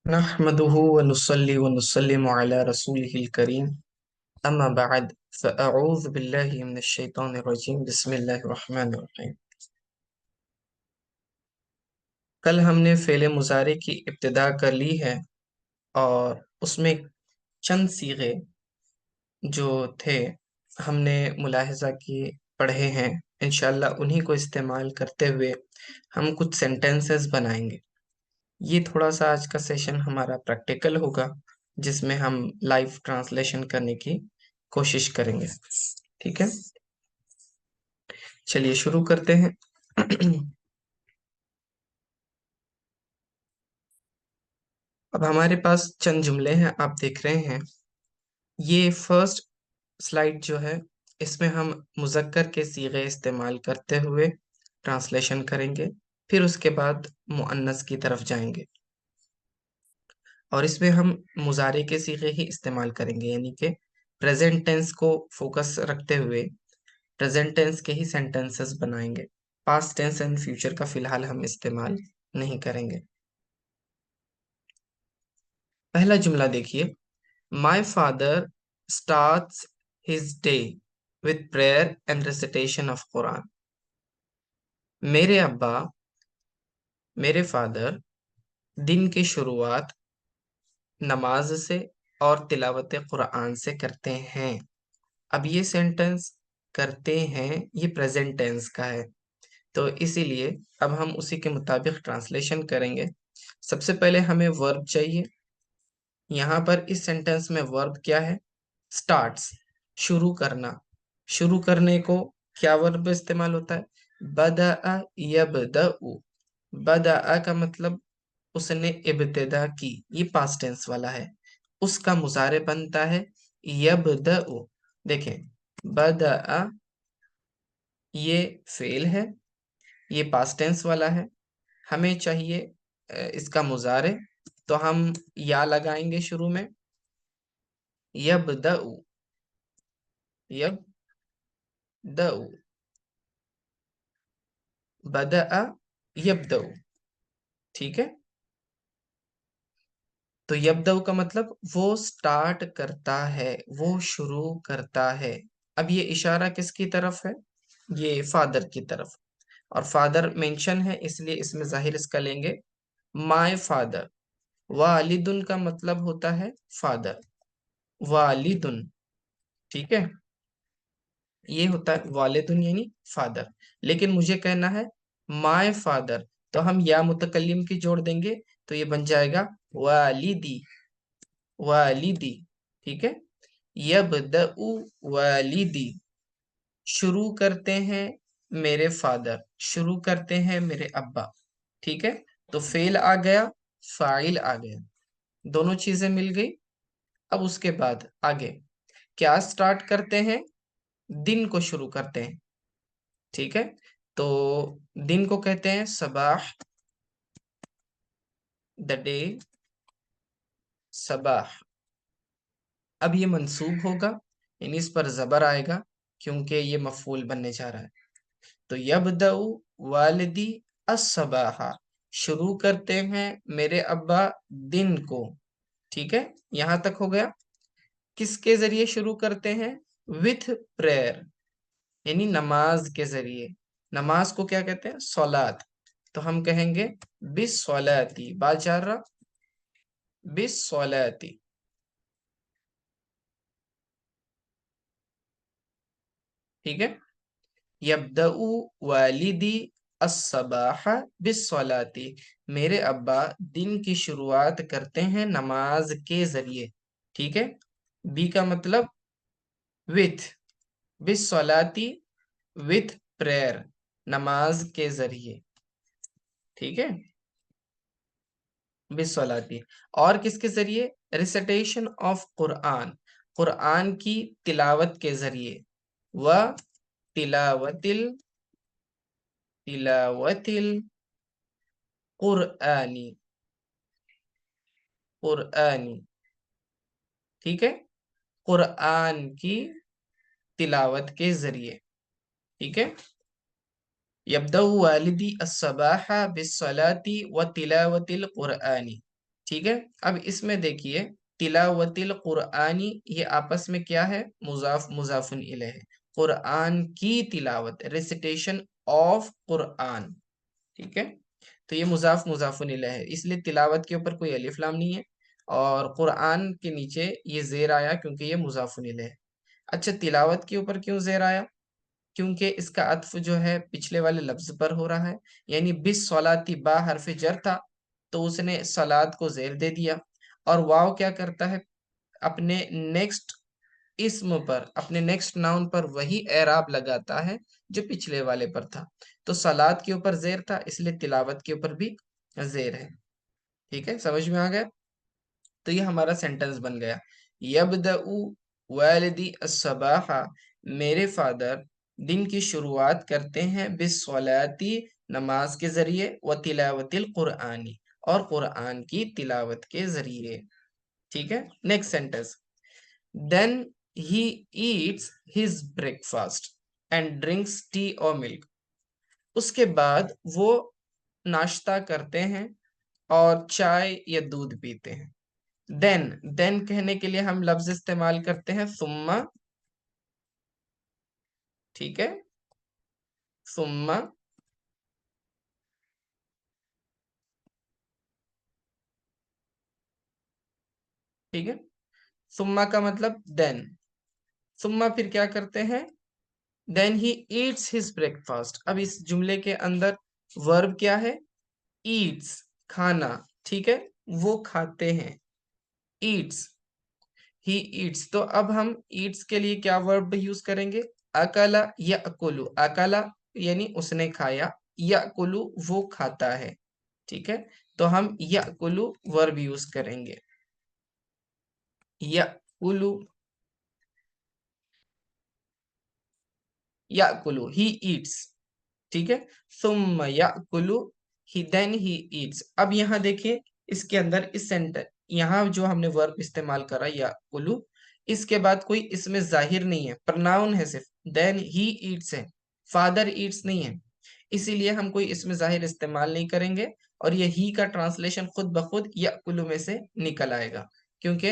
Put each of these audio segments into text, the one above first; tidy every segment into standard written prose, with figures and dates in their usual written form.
नहमदुहु व नुसल्ली व नुसल्लिमु अला रसूलिहिल करीम अम्मा बअद फ़अऊज़ु बिल्लाहि मिनश शैतानिर रजीम बिस्मिल्लाहिर रहमानिर रहीम। कल हमने फ़ेल मुज़ारे की इब्तिदा कर ली है और उसमें चंद सीगे जो थे हमने मुलाहिज़ा किए पढ़े हैं। इंशाअल्लाह उन्हीं को इस्तेमाल करते हुए हम कुछ सेंटेंसेस बनाएंगे। ये थोड़ा सा आज का सेशन हमारा प्रैक्टिकल होगा जिसमें हम लाइव ट्रांसलेशन करने की कोशिश करेंगे। ठीक है, चलिए शुरू करते हैं। अब हमारे पास चंद जुमले हैं, आप देख रहे हैं। ये फर्स्ट स्लाइड जो है इसमें हम मुज़क्कर के सीगे इस्तेमाल करते हुए ट्रांसलेशन करेंगे, फिर उसके बाद मुअन्नस की तरफ जाएंगे और इसमें हम मुजारे के सीगे ही इस्तेमाल करेंगे, यानी कि प्रेजेंट टेंस को फोकस रखते हुए प्रेजेंट टेंस के ही सेंटेंसेस बनाएंगे। पास्ट टेंस एंड फ्यूचर का फिलहाल हम इस्तेमाल नहीं करेंगे। पहला जुमला देखिए, my father starts his day with prayer and recitation of Quran. मेरे अब्बा, मेरे फादर दिन की शुरुआत नमाज से और तिलावत कुरान से करते हैं। अब ये सेंटेंस करते हैं, ये प्रेजेंट टेंस का है, तो इसीलिए अब हम उसी के मुताबिक ट्रांसलेशन करेंगे। सबसे पहले हमें वर्ब चाहिए। यहाँ पर इस सेंटेंस में वर्ब क्या है? स्टार्ट्स, शुरू करना। शुरू करने को क्या वर्ब इस्तेमाल होता है? बदअ यबदअ। बदअ का मतलब उसने इब्तिदा की, ये पास्ट टेंस वाला है। उसका मुजारे बनता है यबदअ। देखें, बदअ ये फेल है, ये पास्ट टेंस वाला है। हमें चाहिए इसका मुजारे, तो हम या लगाएंगे शुरू में। यबदअ, यबदअ, बदअ यबदअ। ठीक है, तो यबदअ का मतलब वो स्टार्ट करता है, वो शुरू करता है। अब ये इशारा किसकी तरफ है? ये फादर की तरफ, और फादर मेंशन है इसलिए इसमें जाहिर इसका लेंगे माय फादर। वालिदुन का मतलब होता है फादर, वालिदुन। ठीक है, ये होता है वालिदुन यानी फादर। लेकिन मुझे कहना है माय फादर, तो हम या मुतकल्लिम की जोड़ देंगे, तो ये बन जाएगा वालिदी, वालिदी। ठीक है, यबदउ वालिदी, शुरू करते हैं मेरे फादर, शुरू करते हैं मेरे अब्बा। ठीक है, तो फेल आ गया, फाइल आ गया, दोनों चीजें मिल गई। अब उसके बाद आगे क्या स्टार्ट करते हैं? दिन को शुरू करते हैं। ठीक है, तो दिन को कहते हैं सबाह, द डे, सबाह। अब ये मंसूब होगा, यानी इस पर जबर आएगा क्योंकि ये मफूल बनने जा रहा है। तो यबदउ वालिदी अस्सबाहा, शुरू करते हैं मेरे अब्बा दिन को। ठीक है, यहां तक हो गया। किसके जरिए शुरू करते हैं? विथ प्रेयर, यानी नमाज के जरिए। नमाज को क्या कहते हैं? सलात। तो हम कहेंगे बिस सलाती, बाचारा बिस सलाती। ठीक है, यबदउ वालिदी अस्सबाह बिस्सलाती, मेरे अब्बा दिन की शुरुआत करते हैं नमाज के जरिए। ठीक है, बी का मतलब विथ, बिस्सलाती विथ प्रेयर, नमाज के जरिए। ठीक है, बिस्सलाती। और किसके जरिए? रिसाइटेशन ऑफ कुरान, कुरान की तिलावत के जरिए। व तिलावतिल, तिलावतिल कुरआनी, कुरआनी। ठीक है, कुरआन की तिलावत के जरिए। ठीक है, यब्दउ वालिदी अस्सबाह बिस्सलाती व तिलावतिल कुरआनी। ठीक है। अब इसमें देखिए, तिलावतिल कुरआनी, ये आपस में क्या है, मुजाफ मुजाफुन इलैह है। कुरआन की तिलावत, रेसिटेशन ऑफ कुरआन, ठीक है। तो ये मुजाफ मुजाफुन इलैह है, इसलिए तिलावत के ऊपर कोई अलिफ लाम नहीं है, और कुरआन के नीचे ये जेर आया क्योंकि ये मुजाफुन इलैह है। अच्छा, तिलावत के ऊपर क्यों जेर आया? क्योंकि इसका अत्फ जो है पिछले वाले लफ्ज पर हो रहा है, यानी बिस सलाती बा हरफ जर था, तो उसने सलात को जेर दे दिया। और वाव क्या करता है, अपने नेक्स्ट इस्म पर, अपने नेक्स्ट नाउन पर वही एराब लगाता है जो पिछले वाले पर था। तो सलात के ऊपर जेर था, इसलिए तिलावत के ऊपर भी जेर है। ठीक है, समझ में आ गया? तो ये हमारा सेंटेंस बन गया, यबदउ वालिदी अस्सबाहा, मेरे फादर दिन की शुरुआत करते हैं बिस्सलाती, नमाज के जरिए, व तिलावतिल कुरआनी, और कुरआन की तिलावत के जरिए। ठीक है, next sentence, then he eats his breakfast and drinks tea और मिल्क, उसके बाद वो नाश्ता करते हैं और चाय या दूध पीते हैं। देन कहने के लिए हम लफ्ज इस्तेमाल करते हैं सुम्मा, ठीक है, सुम्मा, ठीक है। सुम्मा का मतलब देन, सुम्मा फिर क्या करते हैं, then he eats his breakfast. अब इस जुमले के अंदर वर्ब क्या है, ईट्स, खाना, ठीक है, वो खाते हैं, ईट्स, ही ईट्स। तो अब हम ईट्स के लिए क्या वर्ब यूज करेंगे, अकला या अकुलू, अकला यानी उसने खाया, या कुलू वो खाता है, ठीक है। तो हम या कुलू वर्ब यूज करेंगे, या कुलू, या कुलू, ही ईट्स, ठीक है। सुम्मा याकुलु, ही देन ही ईट्स। अब यहाँ देखिए, इसके अंदर इस सेंटर, यहाँ जो हमने वर्ब इस्तेमाल करा याकुलु, इसके बाद कोई इसमें जाहिर नहीं है, प्रनाउन है सिर्फ, देन ही ईट्स है, फादर ईट्स नहीं है, इसीलिए हम कोई इसमें जाहिर इस्तेमाल नहीं करेंगे, और ये ही का ट्रांसलेशन खुद ब खुद याकुलु में से निकल आएगा, क्योंकि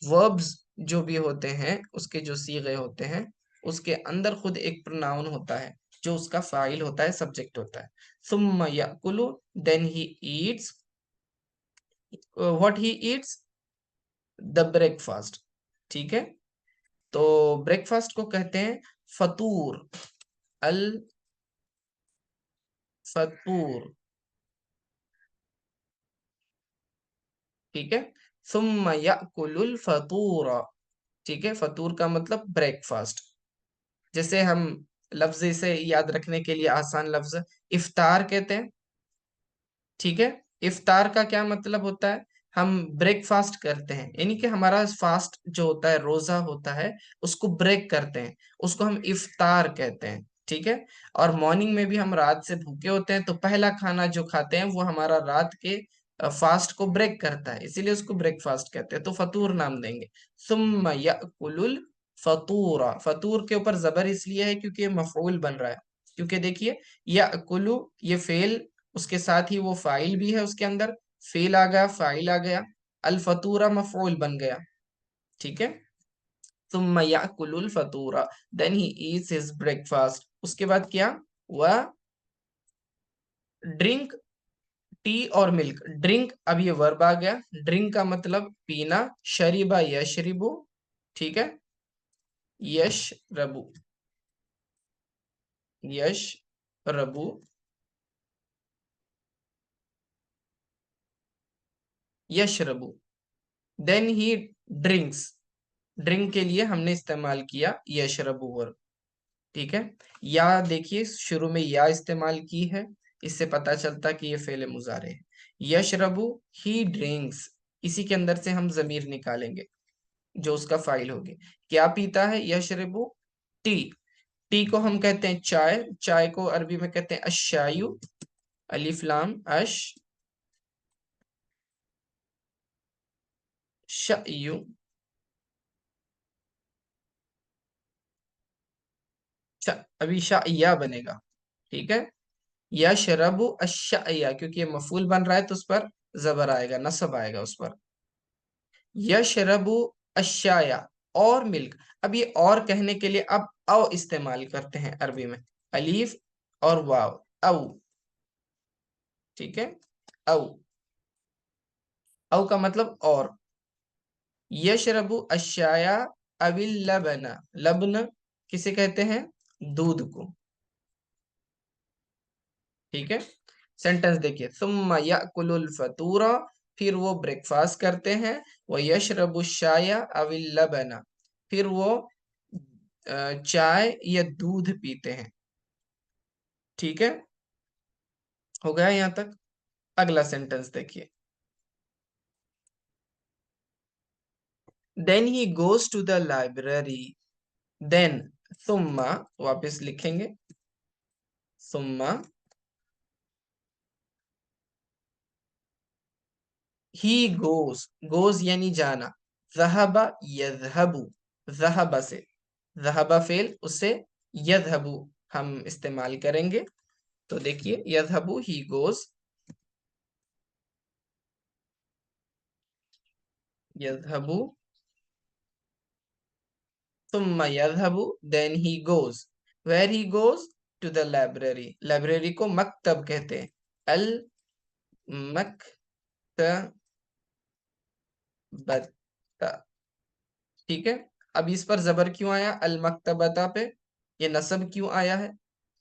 वर्ब्स जो भी होते हैं उसके जो सीगे होते हैं, उसके अंदर खुद एक प्रोनाउन होता है जो उसका फाइल होता है, सब्जेक्ट होता है। सुम्मा याकुलु, then he eats, what he eats, the breakfast, ठीक है। तो ब्रेकफास्ट को कहते हैं फतूर, अल फतूर, ठीक है। सुम्मा याकुलुल फतूरा, ठीक है, फतूर का मतलब ब्रेकफास्ट। जैसे हम लफ्ज इसे याद रखने के लिए आसान लफ्ज इफ्तार कहते हैं, ठीक है। इफ्तार का क्या मतलब होता है, हम ब्रेकफास्ट करते हैं, यानी कि हमारा फास्ट जो होता है, रोजा होता है, उसको ब्रेक करते हैं, उसको हम इफ्तार कहते हैं, ठीक है। और मॉर्निंग में भी हम रात से भूखे होते हैं, तो पहला खाना जो खाते हैं वो हमारा रात के फास्ट को ब्रेक करता है, इसीलिए उसको ब्रेकफास्ट कहते हैं, तो फतूर नाम देंगे। सुम्मा याकुलुल फतूरा, फतूर के ऊपर जबर इसलिए है क्योंकि ये मफऊल बन रहा है, क्योंकि देखिए याकुलु ये फेल, उसके साथ ही वो फाइल भी है, उसके अंदर फेल आ गया, फाइल आ गया, अल फतूरा मफऊल बन गया, ठीक है। सुम्मा याकुलुल फतूरा, then he eats his breakfast, उसके बाद क्या, वह ड्रिंक टी और मिल्क। ड्रिंक, अब ये वर्ब आ गया, ड्रिंक का मतलब पीना, शरीबा यशरिबु, ठीक है, यश रबु, यश रबु, यश रबु, देन ही ड्रिंक्स, ड्रिंक के लिए हमने इस्तेमाल किया यशरबु वर्ब, ठीक है। या देखिए शुरू में या इस्तेमाल की है, इससे पता चलता कि ये फेले मुजारे है। यशरबु, ही ड्रिंक्स, इसी के अंदर से हम जमीर निकालेंगे जो उसका फाइल होगी। क्या पीता है, यशरबु टी, टी को हम कहते हैं चाय, चाय को अरबी में कहते हैं अशायु, अलिफ लाम अश शयु, अभी शाया बनेगा, ठीक है। यशरबु अशाया, क्योंकि ये मफूल बन रहा है तो उस पर जबर आएगा, नसब आएगा उस पर। यशरबु अशाया, और मिल्क। अब ये और कहने के लिए अब औ इस्तेमाल करते हैं अरबी में, अलीफ और वाव, औ। ठीक है, औ। औ का मतलब और। यशरबु अशाया अविल लबना, लबन किसे कहते हैं, दूध को। ठीक है, सेंटेंस देखिए, सुम्मा याकुलुल फतूरा, फिर वो ब्रेकफास्ट करते हैं, वो यशरबु शाया अविल लबना, फिर वो चाय या दूध पीते हैं। ठीक है, हो गया यहां तक। अगला सेंटेंस देखिए, then he goes to the library, then, सुम्मा, वापस लिखेंगे, सुम्मा, ही गोज, गोज यानी जाना, ज़हबा यज़हबु, ज़हबा से, ज़हबा फेल, उससे यज़हबु हम इस्तेमाल करेंगे। तो देखिए, यज़हबु ही गोज, यज़हबु, सुम्मा यज़हबु, then he goes, where he goes, to the library, library को मकतब कहते हैं, अल मकतबता। ठीक है, अब इस पर जबर क्यों आया अल मकतबता पे, ये नसब क्यों आया है,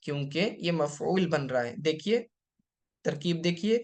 क्योंकि ये मफऊल बन रहा है। देखिए तरकीब देखिए,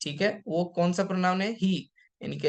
ठीक है, वो कौन सा प्रोनाउन है, ही, यानी कि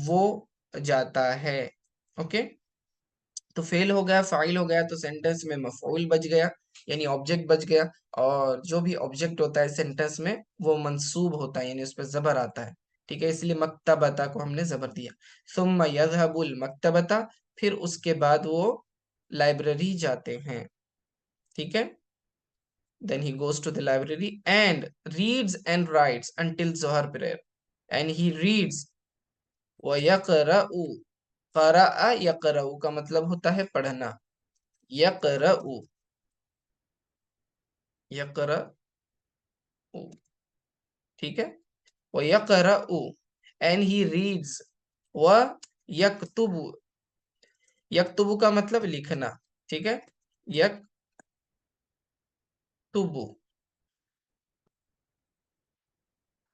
वो जाता है। ओके, तो फेल हो गया, फाइल हो गया, तो सेंटेंस में मफऊल बच गया, यानी ऑब्जेक्ट बच गया। और जो भी ऑब्जेक्ट होता है सेंटेंस में वो मंसूब होता है, यानी उस पर जबर आता है। ठीक है, इसलिए मक्तबता को हमने जबर दिया। सुम्मा यज़हबुल मक्तबता, फिर उसके बाद वो लाइब्रेरी जाते हैं। ठीक है, then he goes to the library and reads and writes until जोहर प्रेयर, एंड ही रीड्स व यक़रअ, क़रअ यक़रअ का मतलब होता है पढ़ना, यक़रअ, यक़रअ, ठीक है, व यक़रअ, एंड ही रीड्स, व यक्तुबु, यक्तुबु का मतलब लिखना। ठीक है, यक्तुबु,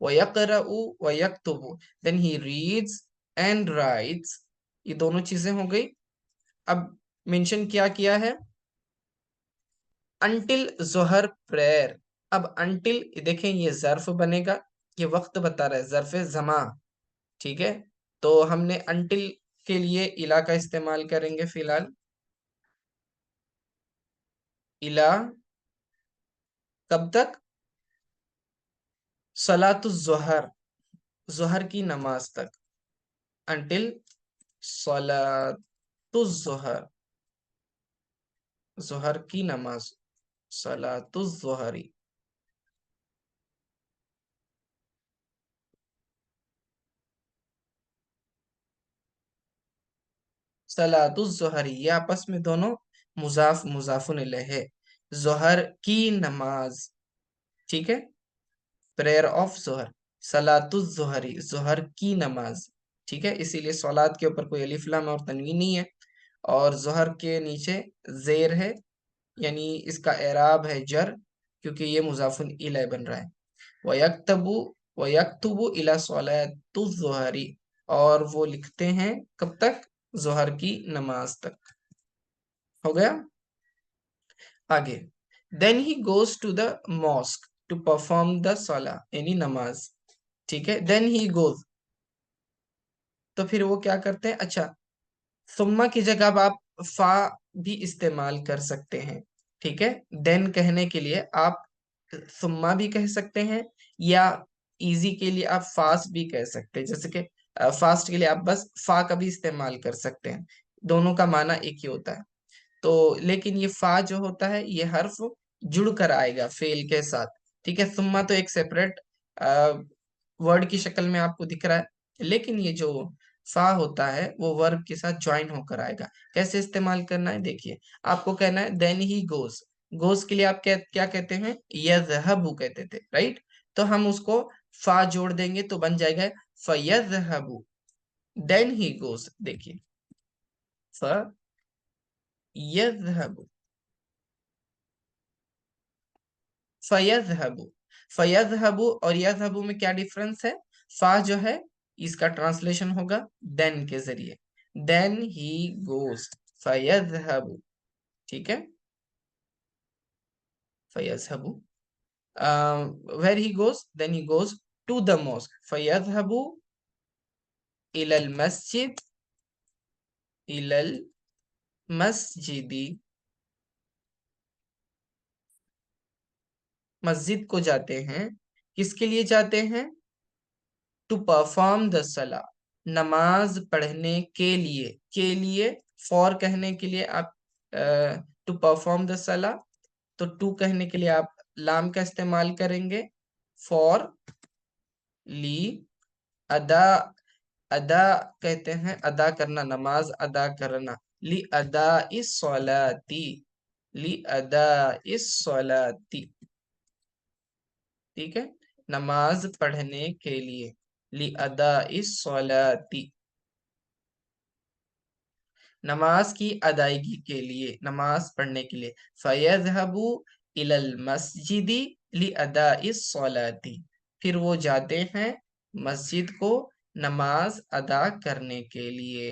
व यक़रअ व यक्तुबु, then he reads and writes, ये दोनों चीजें हो गई। अब मेंशन क्या किया है, अंटिल जोहर प्रेयर। अब अंटिल देखें, ये जर्फ बनेगा, ये वक्त बता रहा है, जर्फ जमा। ठीक है, तो हमने अंटिल के लिए इला का इस्तेमाल करेंगे फिलहाल, इला, कब तक, सलातु जोहर, जोहर की नमाज तक, अंटिल सलातु जोहर, जोहर की नमाज, सलातु जोहरी, सलातु जोहरी, ये आपस में दोनों मुजाफ मुजाफुन इलैह है, जोहर की नमाज। ठीक है, प्रेयर ऑफ जोहर, सलातु जोहरी, जोहर की नमाज। ठीक है, इसीलिए सलात के ऊपर कोई अलिफ लाम और तनवीन नहीं है, और जोहर के नीचे जेर है, यानी इसका एराब है जर, क्योंकि ये मुजाफुन इलैह बन रहा है। वयक्तबु, वयक्तुबु इला सलातु जोहरी, और वो लिखते हैं कब तक, जोहर की नमाज तक। हो गया, आगे, then he goes to the mosque to perform the सला, यानी नमाज। ठीक है, देन ही गोज, तो फिर वो क्या करते हैं, अच्छा, सुम्मा की जगह अब आप फा भी इस्तेमाल कर सकते हैं। ठीक है, देन कहने के लिए आप सुम्मा भी कह सकते हैं, या इजी के लिए आप फास्ट भी कह सकते हैं, जैसे कि फास्ट के लिए आप बस फा का भी इस्तेमाल कर सकते हैं, दोनों का माना एक ही होता है। तो लेकिन ये फा जो होता है ये हर्फ जुड़ कर आएगा फेल के साथ। ठीक है, सुम्मा तो एक सेपरेट वर्ड की शक्ल में आपको दिख रहा है, लेकिन ये जो फा होता है वो वर्ब के साथ ज्वाइन होकर आएगा। कैसे इस्तेमाल करना है देखिए, आपको कहना है देन ही गोज। गोज के लिए आप क्या कहते हैं, यज़हबु कहते थे, राइट। तो हम उसको फा जोड़ देंगे तो बन जाएगा फयज़हबु। देन ही गोज, देखिए फयज़हबु, फयज़हबु। फयज़हबु और यज़हबु में क्या डिफरेंस है, फा जो है इसका ट्रांसलेशन होगा देन के जरिए, देन ही गोज फयज़हबु, ठीक है। फयज़हबु, where he goes, then he goes to the mosque, फयज़हबु इलल मस्जिद, इलल मस्जिदी, मस्जिद को जाते हैं, किसके लिए जाते हैं, टू परफॉर्म द सला, नमाज पढ़ने के लिए, फॉर कहने के लिए आप टू परफॉर्म द सला, तो टू कहने के लिए आप लाम का इस्तेमाल करेंगे, फॉर, ली, अदा, अदा कहते हैं अदा करना, नमाज अदा करना, ली अदा इस सलाती, ली अदा इस सलाती, ठीक है, नमाज पढ़ने के लिए, ली अदा इस सलाती, नमाज की अदायगी के लिए, नमाज पढ़ने के लिए, फयज़हबु इलल मस्जिदी लि अदाई सलाती, फिर वो जाते हैं मस्जिद को नमाज अदा करने के लिए।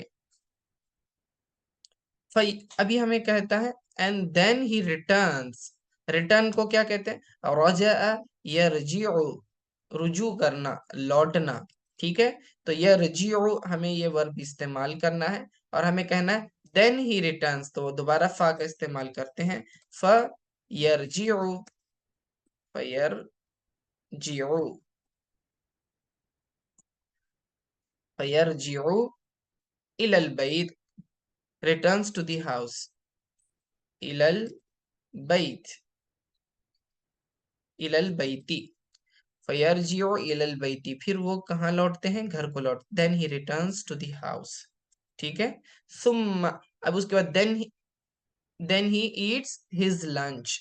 अभी हमें कहता है and then he returns, return को क्या कहते हैं, रजा यरजिउ, रुजू करना, लौटना, ठीक है। तो यरजिउ हमें ये वर्ब इस्तेमाल करना है और हमें कहना है देन ही रिटर्न्स, तो दोबारा फा का इस्तेमाल करते हैं, फ यरजिउ, फयरजिउ, फयरजिउ इलल बैत, रिटर्न्स टू द हाउस, इलल बैत, इलल बैती, फयरजिउ इलल बैती, फिर वो कहाँ लौटते हैं, घर को लौट, then he returns to the house, ठीक है। सुम्मा, अब उसके बाद then he eats his lunch,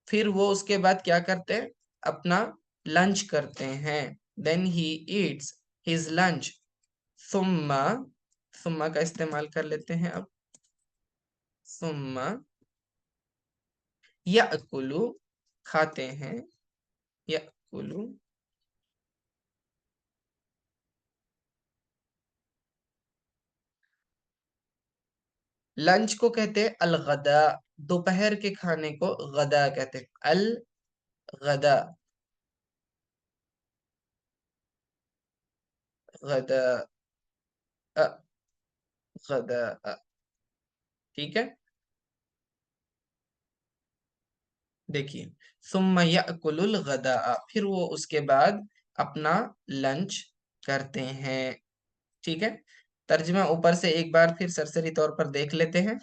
फिर वो उसके बाद क्या करते हैं, अपना लंच करते हैं, then he eats his lunch, सुम्मा, सुम्मा का इस्तेमाल कर लेते हैं अब, सुम्मा याकुलु, खाते हैं, याकुलु, लंच को कहते हैं अल गदा, दोपहर के खाने को गदा कहते हैं, अल गदा, गदा, अ, गदा, ठीक है। देखिए सुम्मा याकुलुल गदा, फिर वो उसके बाद अपना लंच करते हैं, ठीक है। तर्जुमा ऊपर से एक बार फिर सरसरी तौर पर देख लेते हैं।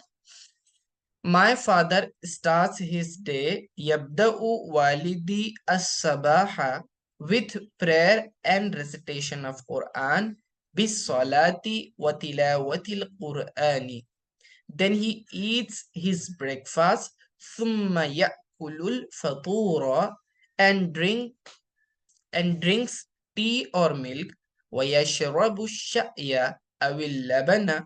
My father starts his day yabda'u walidi as-sabaha with prayer and recitation of Quran bis salati wa tilawatil Qur'ani. Then he eats his breakfast thumma ya'kulul fatura and drinks tea or milk wa yashrabu shaya awil labana.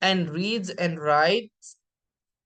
and reads and writes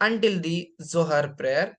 until the Zohar prayer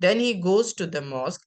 Then he goes to the mosque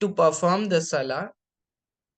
to perform the salah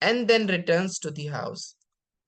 and then returns to the house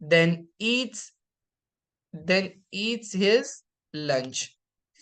then eats his lunch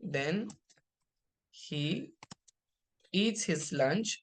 then he eats his lunch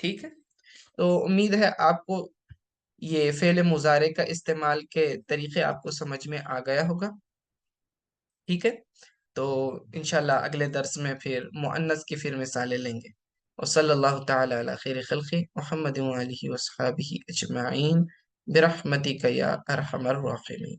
ठीक है। तो उम्मीद है आपको ये फेले मुजारे का इस्तेमाल के तरीके आपको समझ में आ गया होगा। ठीक है, तो इंशाल्लाह अगले दर्स में फिर मुअन्नस की फिर मिसालें लेंगे। और सल्लल्लाहु ताला अला खैरि खल्क़ि मुहम्मद व आलिहि व अस्हाबिहि अजमाइन बिरहमतिका या अरहमर राहिमीन।